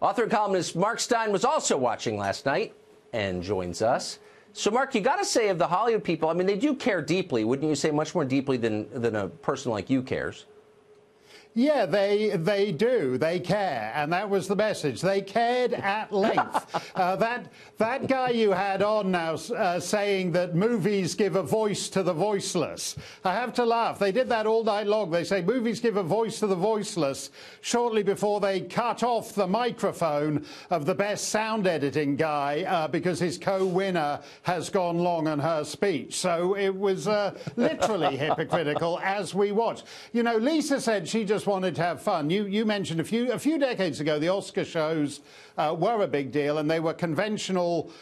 Author and columnist Mark Steyn was also watching last night and joins us. So, Mark, you got to say of the Hollywood people, I mean, they do care deeply. Wouldn't you say much more deeply than a person like you cares? Yeah, they do. They care, and that was the message. They cared at length. That guy you had on now saying that movies give a voice to the voiceless. I have to laugh. They did that all night long. They say movies give a voice to the voiceless shortly before they cut off the microphone of the best sound editing guy because his co-winner has gone long on her speech. So it was literally hypocritical as we watched. You know, Lisa said she just wanted to have fun. You mentioned a few decades ago the Oscar shows were a big deal, and they were conventional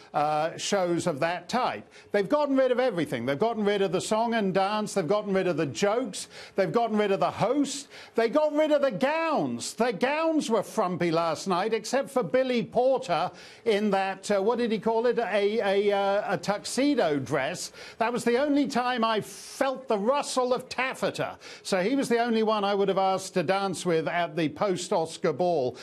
shows of that type. They've gotten rid of everything. They've gotten rid of the song and dance. They've gotten rid of the jokes. They've gotten rid of the host. They got rid of the gowns. The gowns were frumpy last night, except for Billy Porter in that, what did he call it, a tuxedo dress. That was the only time I felt the rustle of taffeta. So he was the only one I would have asked to dance with at the post-Oscar ball.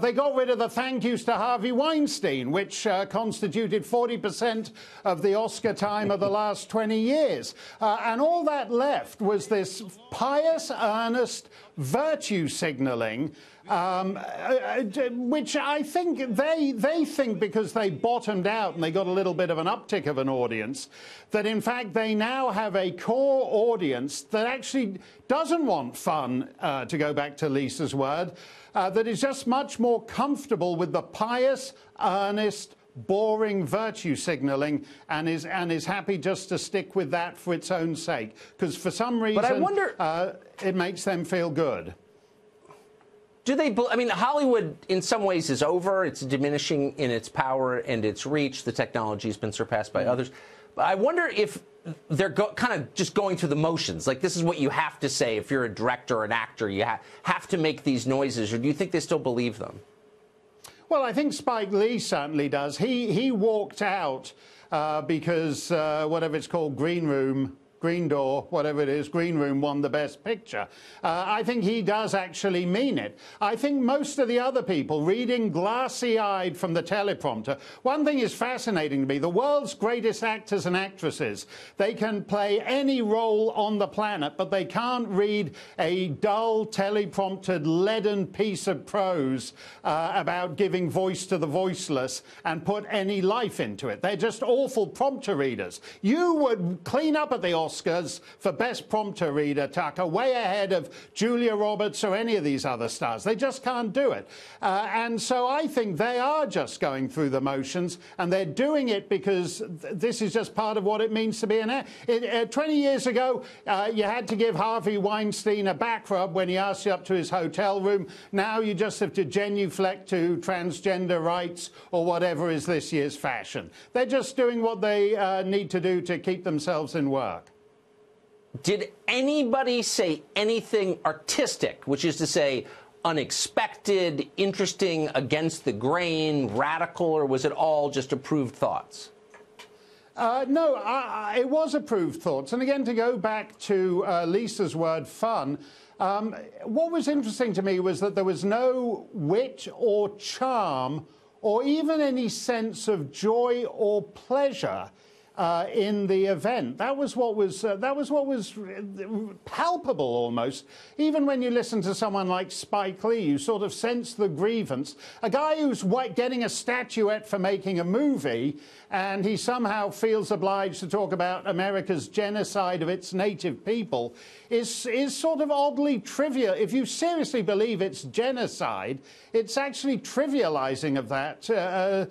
They got rid of the thank yous to Harvey Weinstein, which constituted 40% of the Oscar time of the last 20 years. And all that left was this pious, earnest virtue signaling, which I think they think because they bottomed out and they got a little bit of an uptick of an audience, that in fact they now have a core audience that actually doesn't want fun, to go back to Lisa's word, that is just much more comfortable with the pious, earnest, boring virtue signaling and is happy just to stick with that for its own sake. Because for some reason, but I wonder, it makes them feel good. Do they? I mean, Hollywood in some ways is over. It's diminishing in its power and its reach. The technology has been surpassed by others. But I wonder if they're kind of just going through the motions. Like, this is what you have to say if you're a director or an actor. You have to make these noises. Or do you think they still believe them? Well, I think Spike Lee certainly does. He walked out because whatever it's called, Green Door, whatever it is, Green Room won the Best Picture. I think he does actually mean it. I think most of the other people reading glassy-eyed from the teleprompter, one thing is fascinating to me, the world's greatest actors and actresses, they can play any role on the planet, but they can't read a dull, teleprompted, leaden piece of prose about giving voice to the voiceless and put any life into it. They're just awful prompter readers. You would clean up at the Oscars for Best Prompter Reader, Tucker, way ahead of Julia Roberts or any of these other stars. They just can't do it. And so I think they are just going through the motions, and they're doing it because this is just part of what it means to be an actor. 20 years ago, you had to give Harvey Weinstein a back rub when he asked you up to his hotel room. Now you just have to genuflect to transgender rights or whatever is this year's fashion. They're just doing what they need to do to keep themselves in work. Did anybody say anything artistic, which is to say unexpected, interesting, against the grain, radical, or was it all just approved thoughts? No, it was approved thoughts. And again, to go back to Lisa's word, fun, what was interesting to me was that there was no wit or charm or even any sense of joy or pleasure in the event. That was what was palpable almost. Even when you listen to someone like Spike Lee, you sort of sense the grievance. A guy who's getting a statuette for making a movie, and he somehow feels obliged to talk about America's genocide of its native people, is sort of oddly trivial. If you seriously believe it's genocide, it's actually trivializing of that.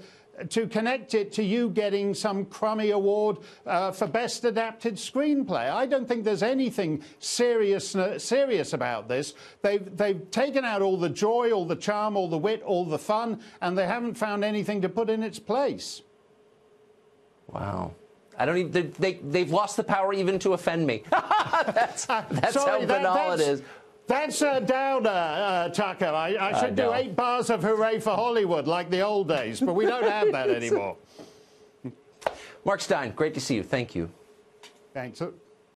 To connect it to you getting some crummy award for Best Adapted Screenplay. I don't think there's anything serious about this. They've taken out all the joy, all the charm, all the wit, all the fun, and they haven't found anything to put in its place. Wow. I don't even, they've lost the power even to offend me. That's sorry, how banal it is. That's a downer, Tucker. I should do 8 bars of hooray for Hollywood like the old days, but we don't have that anymore. Mark Steyn, great to see you. Thank you. Thanks.